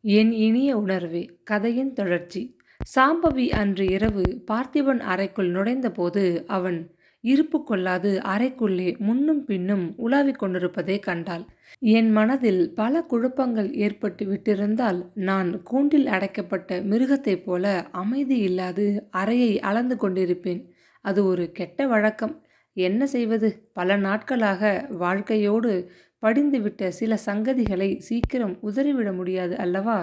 என் இனிய உணர்வே! கதையின் தொடர்ச்சி. சாம்பவி அன்று இரவு பார்த்திபன் அறைக்குள் நுழைந்தபோது, அவன் இருப்பு கொள்ளாது அறைக்குள்ளே முன்னும் பின்னும் உலாவிக் கொண்டிருப்பதைக் கண்டாள். என் மனதில் பல குழப்பங்கள் ஏற்பட்டு விட்டிருந்தால், நான் கூண்டில் அடைக்கப்பட்ட மிருகத்தைப் போல அமைதி இல்லாது அறையை அளந்து கொண்டிருப்பேன். அது ஒரு கெட்ட வழக்கம். என்ன செய்வது? பல நாட்களாக வாழ்க்கையோடு படிந்துவிட்ட சில சங்கதிகளை சீக்கிரம் உதறிவிட முடியாது அல்லவா?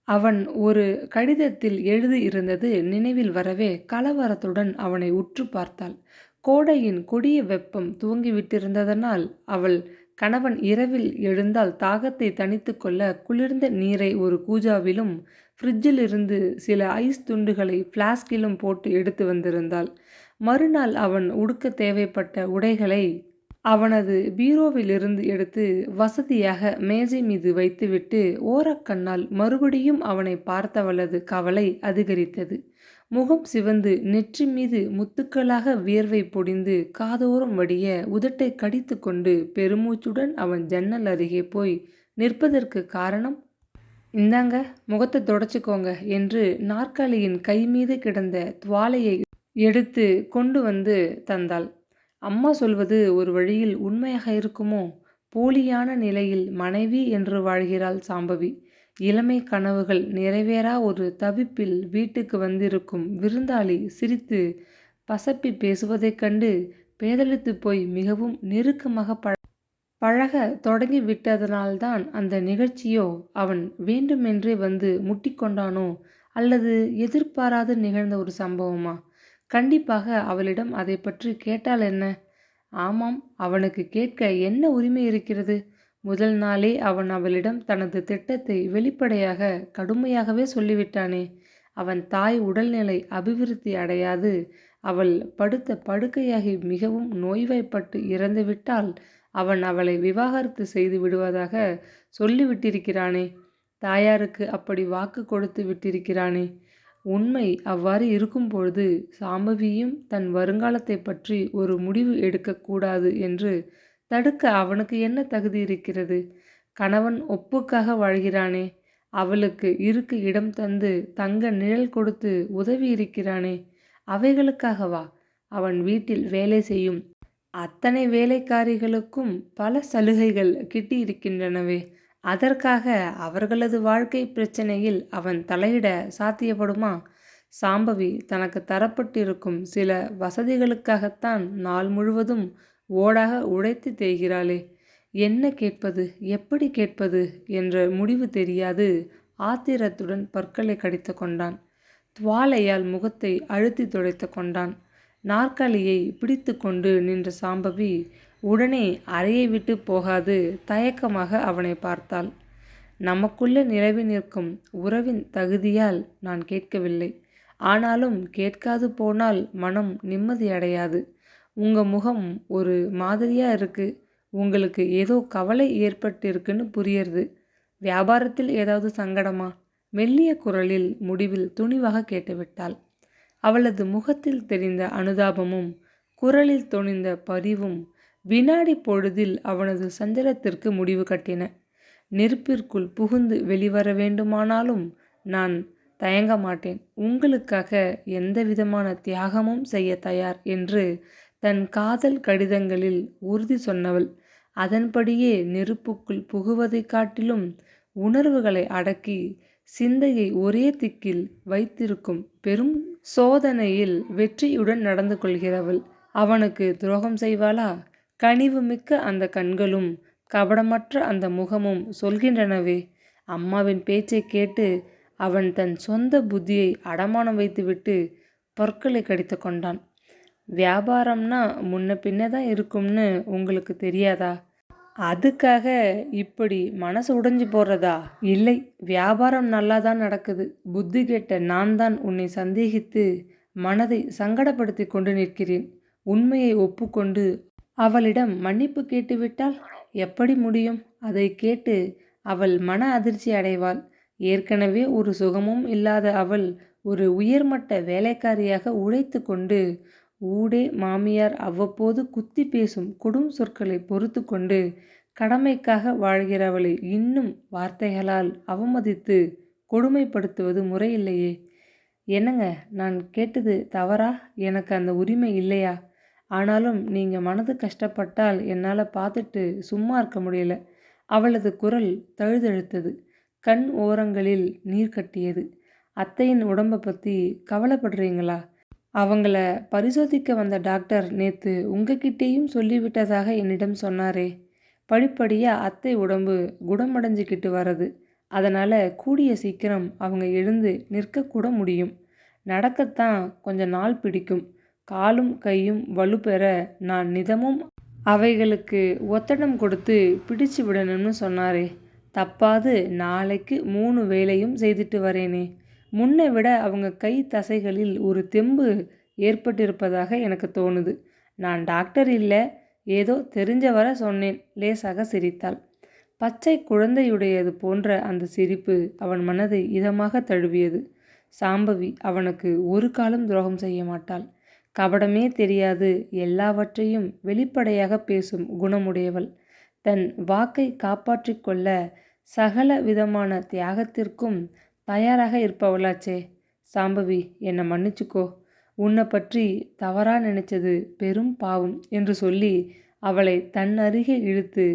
அவன் ஒரு கடிதத்தில் எழுதியிருந்தது நினைவில் வரவே கலவரத்துடன் அவனை உற்று பார்த்தாள். கோடையின் கொடிய வெப்பம் துவங்கிவிட்டிருந்ததனால் அவள் கணவன் இரவில் எழுந்தால் தாகத்தை தணித்து கொள்ள குளிர்ந்த நீரை ஒரு கூஜாவிலும் ஃப்ரிட்ஜிலிருந்து சில ஐஸ் துண்டுகளை ஃப்ளாஸ்கிலும் போட்டு எடுத்து வந்திருந்தாள். மறுநாள் அவன் உடுக்க தேவைப்பட்ட உடைகளை அவனது பீரோவிலிருந்து எடுத்து வசதியாக மேஜை மீது வைத்துவிட்டு ஓரக்கண்ணால் மறுபடியும் அவனை பார்த்தவளது கவலை அதிகரித்தது. முகம் சிவந்து நெற்றி மீது முத்துக்களாக வியர்வை பொடிந்து காதோரம் வடிய உதட்டை கடித்து கொண்டு பெருமூச்சுடன் அவன் ஜன்னல் அருகே போய் நிற்பதற்கு காரணம்? இந்தாங்க, முகத்தை தொடச்சிக்கோங்க என்று நாற்காலியின் கைமீது கிடந்த துவாலையை எடுத்து கொண்டு வந்து தந்தாள். அம்மா சொல்வது ஒரு வழியில் உண்மையாக இருக்குமோ? போலியான நிலையில் மனைவி என்று வாழ்கிறாள் சாம்பவி. இளமை கனவுகள் நிறைவேறா ஒரு தவிப்பில் வீட்டுக்கு வந்திருக்கும் விருந்தாளி சிரித்து பசப்பி பேசுவதைக் கண்டு பேதலித்து போய் மிகவும் நெருக்கமாக பழக தொடங்கி விட்டதனால்தான் அந்த நிகழ்ச்சியோ, அவன் வேண்டுமென்றே வந்து முட்டிக்கொண்டானோ, அல்லது எதிர்பாராது நிகழ்ந்த ஒரு சம்பவமா? கண்டிப்பாக அவளிடம் அதை பற்றி கேட்டால் என்ன? ஆமாம், அவனுக்கு கேட்க என்ன உரிமை இருக்கிறது? முதல் நாளே அவன் அவளிடம் தனது திட்டத்தை வெளிப்படையாக கடுமையாகவே சொல்லிவிட்டானே. அவன் தாய் உடல்நிலை அபிவிருத்தி அடையாது அவள் படுத்த படுக்கையாகி மிகவும் நோய்வாய்ப்பட்டு இறந்துவிட்டால் அவன் அவளை விவாகரத்து செய்து விடுவதாக சொல்லிவிட்டிருக்கிறானே. தாயாருக்கு அப்படி வாக்கு கொடுத்து விட்டிருக்கிறானே. உண்மை அவ்வாறு இருக்கும்பொழுது சாம்பவியும் தன் வருங்காலத்தை பற்றி ஒரு முடிவு எடுக்கக்கூடாது என்று தடுக்க அவனுக்கு என்ன தகுதி இருக்கிறது? கணவன் ஒப்புக்காக வாழ்கிறானே. அவளுக்கு இருக்க இடம் தந்து தங்க நிழல் கொடுத்து உதவி இருக்கிறானே. அவைகளுக்காகவா? அவன் வீட்டில் வேலை செய்யும் அத்தனை வேலைக்காரிகளுக்கும் பல சலுகைகள் கிட்டியிருக்கின்றனவே. அதற்காக அவர்களது வாழ்க்கை பிரச்சனையில் அவன் தலையிட சாத்தியப்படுமா? சாம்பவி தனக்கு தரப்பட்டிருக்கும் சில வசதிகளுக்காகத்தான் நாள் முழுவதும் ஓடாக உழைத்து தேய்கிறாளே. என்ன கேட்பது, எப்படி கேட்பது என்ற முடிவு தெரியாது ஆத்திரத்துடன் பற்களை கடித்து கொண்டான். துவாலையால் முகத்தை அழுத்தி துடைத்து கொண்டான். நாற்காலியை பிடித்து கொண்டு நின்ற சாம்பவி உடனே அறையை விட்டு போகாது தயக்கமாக அவனை பார்த்தாள். நமக்குள்ள நிலவி நிற்கும் உறவின் தகுதியால் நான் கேட்கவில்லை. ஆனாலும் கேட்காது போனால் மனம் நிம்மதியடையாது. உங்க முகம் ஒரு மாதிரியா இருக்கு. உங்களுக்கு ஏதோ கவலை ஏற்பட்டிருக்குன்னு புரியுறது. வியாபாரத்தில் ஏதாவது சங்கடமா? மெல்லிய குரலில் முடிவில் துணிவாக கேட்டுவிட்டாள். அவளது முகத்தில் தெரிந்த அனுதாபமும் குரலில் தொனிந்த பரிவும் வினாடி பொழுதில் அவனது சஞ்சலத்திற்கு முடிவு கட்டின. நெருப்பிற்குள் புகுந்து வெளிவர வேண்டுமானாலும் நான் தயங்க மாட்டேன். உங்களுக்காக எந்த விதமான தியாகமும் செய்ய தயார் என்று தன் காதல் கடிதங்களில் உறுதி சொன்னவள். அதன்படியே நெருப்புக்குள் புகுவதைக் காட்டிலும் உணர்வுகளை அடக்கி சிந்தையை ஒரே திக்கில் வைத்திருக்கும் பெரும் சோதனையில் வெற்றியுடன் நடந்து கொள்கிறவள் அவனுக்கு துரோகம் செய்வாளா? கனிவுமிக்க அந்த கண்களும் கபடமற்ற அந்த முகமும் சொல்கின்றனவே. அம்மாவின் பேச்சை கேட்டு அவன் தன் சொந்த புத்தியை அடமானம் வைத்துவிட்டு பற்களை கடித்து கொண்டான். வியாபாரம்னா முன்ன பின்னதான் இருக்கும்னு உங்களுக்கு தெரியாதா? அதுக்காக இப்படி மனசு உடைஞ்சு போறதா? இல்லை, வியாபாரம் நல்லாதான் நடக்குது. புத்தி கெட்ட நான் தான் உன்னை சந்தேகித்து மனதை சங்கடப்படுத்தி கொண்டு நிற்கிறேன். உண்மையை ஒப்புக்கொண்டு அவளிடம் மன்னிப்பு கேட்டுவிட்டால் எப்படி முடியும்? அதை கேட்டு அவள் மன அதிர்ச்சி அடைவாள். ஏற்கனவே ஒரு சுகமும் இல்லாத அவள் ஒரு உயர்மட்ட வேலைக்காரியாக உழைத்து கொண்டு ஊடே மாமியார் அவ்வப்போது குத்தி பேசும் கொடும் சொற்களை பொறுத்து கொண்டு கடமைக்காக வாழ்கிறவளை இன்னும் வார்த்தைகளால் அவமதித்து கொடுமைப்படுத்துவது முறையில்லையே. என்னங்க, நான் கேட்டது தவறா? எனக்கு அந்த உரிமை இல்லையா? ஆனாலும் நீங்க மனது கஷ்டப்பட்டால் என்னால் பார்த்துட்டு சும்மா இருக்க முடியல. அவளது குரல் தழுதழுத்தது. கண் ஓரங்களில் நீர் கட்டியது. அத்தையின் உடம்பை பற்றி கவலைப்படுறீங்களா? அவங்கள பரிசோதிக்க வந்த டாக்டர் நேத்து உங்ககிட்டேயும் சொல்லிவிட்டதாக என்னிடம் சொன்னாரே. படிப்படியா அத்தை உடம்பு குணமடைஞ்சுக்கிட்டு வரது. அதனால கூடிய சீக்கிரம் அவங்க எழுந்து நிற்கக்கூட முடியும். நடக்கத்தான் கொஞ்ச நாள் பிடிக்கும். காலும் கையும் வலுப்பெற நான் நிதமும் அவைகளுக்கு ஒத்தடம் கொடுத்து பிடிச்சு விடணும்னு சொன்னாரே. தப்பாது நாளைக்கு 3 வேளையும் செய்துட்டு வரேனே. முன்னை விட அவங்க கை தசைகளில் ஒரு தெம்பு ஏற்பட்டிருப்பதாக எனக்கு தோணுது. நான் டாக்டர் இல்லை, ஏதோ தெரிஞ்ச வர சொன்னேன். லேசாக சிரித்தாள். பச்சை குழந்தையுடையது போன்ற அந்த சிரிப்பு அவன் மனதை இதமாக தழுவியது. சாம்பவி அவனுக்கு ஒரு காலம் துரோகம் செய்ய மாட்டாள். கபடமே தெரியாது, எல்லாவற்றையும் வெளிப்படையாக பேசும் குணமுடையவள். தன் வாக்கை காப்பாற்றிக் கொள்ள சகல விதமான தியாகத்திற்கும் தயாராக இருப்பவளாச்சே. சாம்பவி, என்னை மன்னிச்சுக்கோ. உன்னை பற்றி தவறா நினைச்சது பெரும் பாவம் என்று சொல்லி அவளை தன் அருகே இழுத்து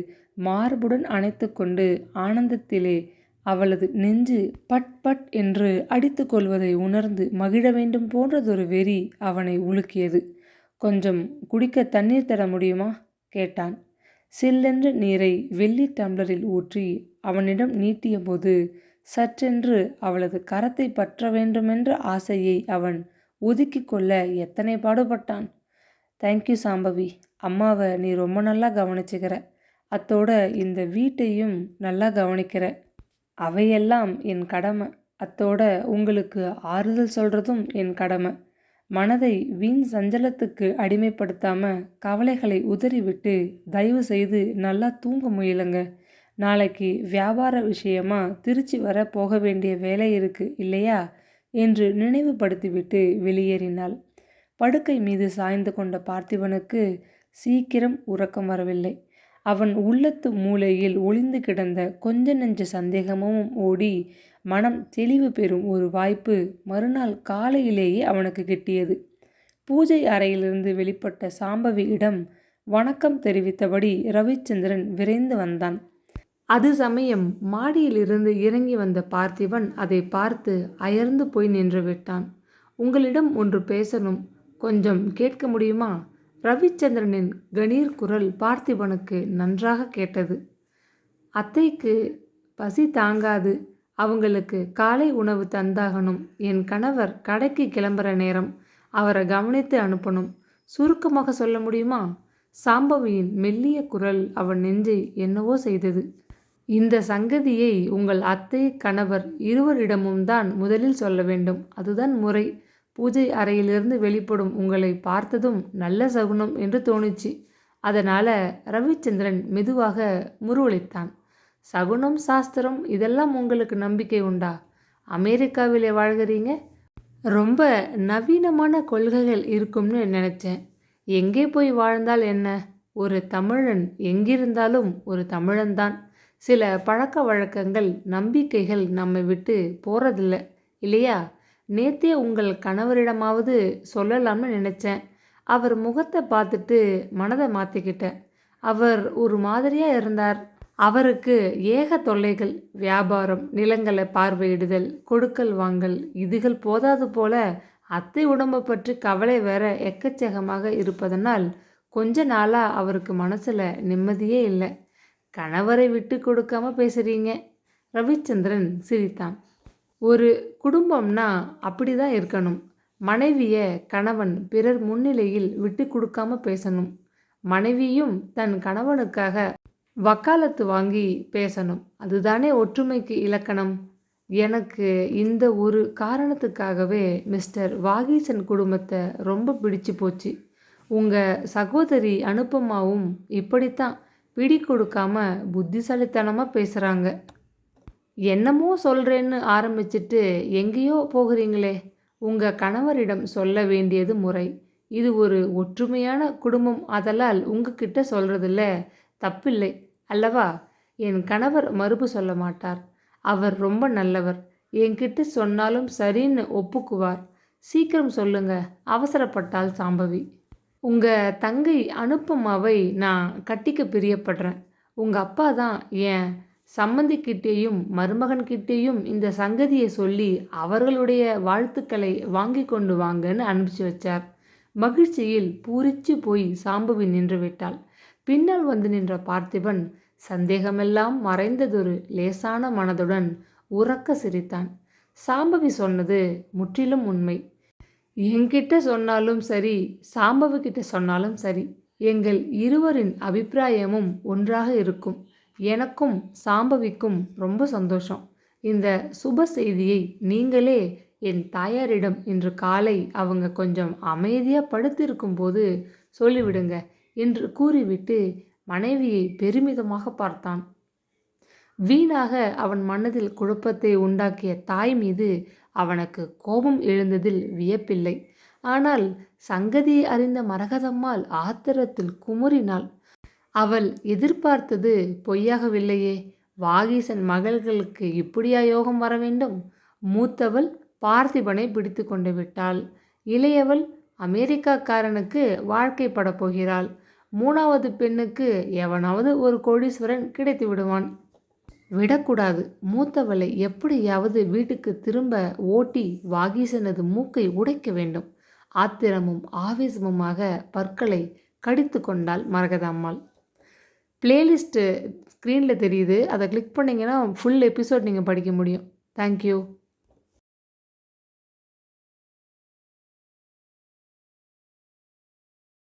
மார்புடன் அணைத்து கொண்டு ஆனந்தத்திலே அவளது நெஞ்சு பட் பட் என்று அடித்து கொள்வதை உணர்ந்து மகிழ வேண்டும் போன்றதொரு வெறி அவனை உலுக்கியது. கொஞ்சம் குடிக்க தண்ணீர் தர முடியுமா? கேட்டான். சில்லென்ற நீரை வெள்ளி டம்ளரில் ஊற்றி அவனிடம் நீட்டிய போது சற்றென்று அவளது கரத்தை பற்ற வேண்டுமென்ற ஆசையை அவன் ஒதுக்கி கொள்ள எத்தனை பாடுபட்டான். தேங்க்யூ சாம்பவி. அம்மாவை நீ ரொம்ப நல்லா கவனிச்சுக்கிற. அத்தோட இந்த வீட்டையும் நல்லா கவனிக்கிற. அவையெல்லாம் என் கடமை. அத்தோட உங்களுக்கு ஆறுதல் சொல்கிறதும் என் கடமை. மனதை வீண் சஞ்சலத்துக்கு அடிமைப்படுத்தாம கவலைகளை உதறிவிட்டு தயவு செய்து நல்லா தூங்க முயலுங்க. நாளைக்கு வியாபார விஷயமா திருச்சி வர போக வேண்டிய வேலை இருக்கு இல்லையா என்று நினைவுபடுத்திவிட்டு வெளியேறினாள். படுக்கை மீது சாய்ந்து கொண்ட பார்த்திபனுக்கு சீக்கிரம் உறக்கம் வரவில்லை. அவன் உள்ளத்து மூலையில் ஒளிந்து கிடந்த கொஞ்ச நெஞ்ச சந்தேகமும் ஓடி மனம் தெளிவு பெறும் ஒரு வாய்ப்பு மறுநாள் காலையிலேயே அவனுக்கு கிட்டியது. பூஜை அறையிலிருந்து வெளிப்பட்ட சாம்பவியிடம் வணக்கம் தெரிவித்தபடி ரவிச்சந்திரன் விரைந்து வந்தான். அது சமயம் மாடியிலிருந்து இறங்கி வந்த பார்த்திபன் அதை பார்த்து அயர்ந்து போய் நின்று விட்டான். உங்களிடம் ஒன்று பேசணும், கொஞ்சம் கேட்க முடியுமா? ரவிச்சந்திரனின் கணீர் குரல் பார்த்திபனுக்கு நன்றாக கேட்டது. அத்தைக்கு பசி தாங்காது, அவங்களுக்கு காலை உணவு தந்தாகணும். என் கணவர் கடைக்கு கிளம்புற நேரம், அவரை கவனித்து அனுப்பணும். சுருக்கமாக சொல்ல முடியுமா? சாம்பவியின் மெல்லிய குரல் அவன் நெஞ்சை என்னவோ செய்தது. இந்த சங்கதியை உங்கள் அத்தை கணவர் இருவரிடமும் தான் முதலில் சொல்ல வேண்டும். அதுதான் முறை. பூஜை அறையிலிருந்து வெளிப்படும் உங்களை பார்த்ததும் நல்ல சகுனம் என்று தோணுச்சு. அதனால் ரவிச்சந்திரன் மெதுவாக முருவளித்தான். சகுனம் சாஸ்திரம் இதெல்லாம் உங்களுக்கு நம்பிக்கை உண்டா? அமெரிக்காவிலே வாழ்கிறீங்க, ரொம்ப நவீனமான கொள்கைகள் இருக்கும்னு நினச்சேன். எங்கே போய் வாழ்ந்தால் என்ன? ஒரு தமிழன் எங்கிருந்தாலும் ஒரு தமிழன்தான். சில பழக்க வழக்கங்கள் நம்பிக்கைகள் நம்மை விட்டு போகிறதில்ல இல்லையா? நேத்தே உங்கள் கணவரிடமாவது சொல்லலாம்னு நினச்சேன். அவர் முகத்தை பார்த்துட்டு மனதை மாற்றிக்கிட்டேன். அவர் ஒரு மாதிரியாக இருந்தார். அவருக்கு ஏக தொல்லைகள். வியாபாரம், நிலங்களை பார்வையிடுதல், கொடுக்கல் வாங்கல், இதுகள் போதாது போல அத்தை உடம்பை பற்றி கவலை வேற எக்கச்சக்கமாக இருப்பதனால் கொஞ்ச நாளாக அவருக்கு மனசில் நிம்மதியே இல்லை. கணவரை விட்டு கொடுக்காம பேசுகிறீங்க. ரவிச்சந்திரன் சிரித்தான். ஒரு குடும்பம்னா அப்படி தான் இருக்கணும். மனைவியை கணவன் பிறர் முன்னிலையில் விட்டு கொடுக்காம பேசணும். மனைவியும் தன் கணவனுக்காக வக்காலத்து வாங்கி பேசணும். அதுதானே ஒற்றுமைக்கு இலக்கணம். எனக்கு இந்த ஒரு காரணத்துக்காகவே மிஸ்டர் வாகீசன் குடும்பத்தை ரொம்ப பிடிச்சு போச்சு. உங்கள் சகோதரி அனுப்பமாவும் இப்படித்தான் பிடி கொடுக்காம புத்திசாலித்தனமாக பேசுகிறாங்க. என்னமோ சொல்கிறேன்னு ஆரம்பிச்சிட்டு எங்கேயோ போகிறீங்களே. உங்கள் கணவரிடம் சொல்ல வேண்டியது முறை. இது ஒரு ஒற்றுமையான குடும்பம், அதலால் உங்ககிட்ட சொல்கிறதில்ல தப்பில்லை. அல்லவா? என் கணவர் மறுப்பு சொல்ல மாட்டார். அவர் ரொம்ப நல்லவர். என்கிட்ட சொன்னாலும் சரின்னு ஒப்புக்குவார். சீக்கிரம் சொல்லுங்க, அவசரப்பட்டாள் சாம்பவி. உங்க தங்கை அனுப்பமாவை நான் கட்டிக்க பிரியப்படுறேன். உங்க அப்பா தான் என் சம்மந்திக்கிட்டேயும் மருமகன்கிட்டேயும் இந்த சங்கதியை சொல்லி அவர்களுடைய வாழ்த்துக்களை வாங்கி கொண்டு வாங்கன்னு அனுப்பிச்சு வச்சார். மகிழ்ச்சியில் பூரிச்சு போய் சாம்பவி நின்று விட்டாள். பின்னால் வந்து நின்ற பார்த்திபன் சந்தேகமெல்லாம் மறைந்ததொரு லேசான மனதுடன் உரக்க சிரித்தான். சாம்பவி சொன்னது முற்றிலும் உண்மை. என்கிட்ட சொன்னாலும் சரி, சாம்பவி கிட்ட சொன்னாலும் சரி, எங்கள் இருவரின் அபிப்பிராயமும் ஒன்றாக இருக்கும். எனக்கும் சாம்பவிக்கும் ரொம்ப சந்தோஷம். இந்த சுப செய்தியை நீங்களே என் தாயாரிடம் இன்று காலை அவங்க கொஞ்சம் அமைதியாக படுத்திருக்கும் போது சொல்லிவிடுங்க என்று கூறிவிட்டு மனைவியை பெருமிதமாக பார்த்தான். வீணாக அவன் மனதில் குழப்பத்தை உண்டாக்கிய தாய் மீது அவனுக்கு கோபம் எழுந்ததில் வியப்பில்லை. ஆனால் சங்கதியை அறிந்த மரகதம்மாள் ஆத்திரத்தில் குமுறினாள். அவள் எதிர்பார்த்தது பொய்யாகவில்லையே. வாகீசன் மகள்களுக்கு இப்படியா யோகம் வர வேண்டும்? மூத்தவள் பார்த்திபனை பிடித்து கொண்டு விட்டாள். இளையவள் அமெரிக்காக்காரனுக்கு வாழ்க்கைப்படப் போகிறாள். மூணாவது பெண்ணுக்கு எவனாவது ஒரு கோடீஸ்வரன் கிடைத்து விடுவான். விடக்கூடாது. மூத்தவளை எப்படியாவது வீட்டுக்கு திரும்ப ஓட்டி வாகீசனது மூக்கை உடைக்க வேண்டும். ஆத்திரமும் ஆவேசமுமாக பற்களை கடித்து கொண்டாள் மரகதம்மாள். பிளேலிஸ்ட்டு ஸ்க்ரீனில் தெரியுது. அதை கிளிக் பண்ணிங்கன்னா ஃபுல் எபிசோட் நீங்கள் படிக்க முடியும். தேங்க்யூ.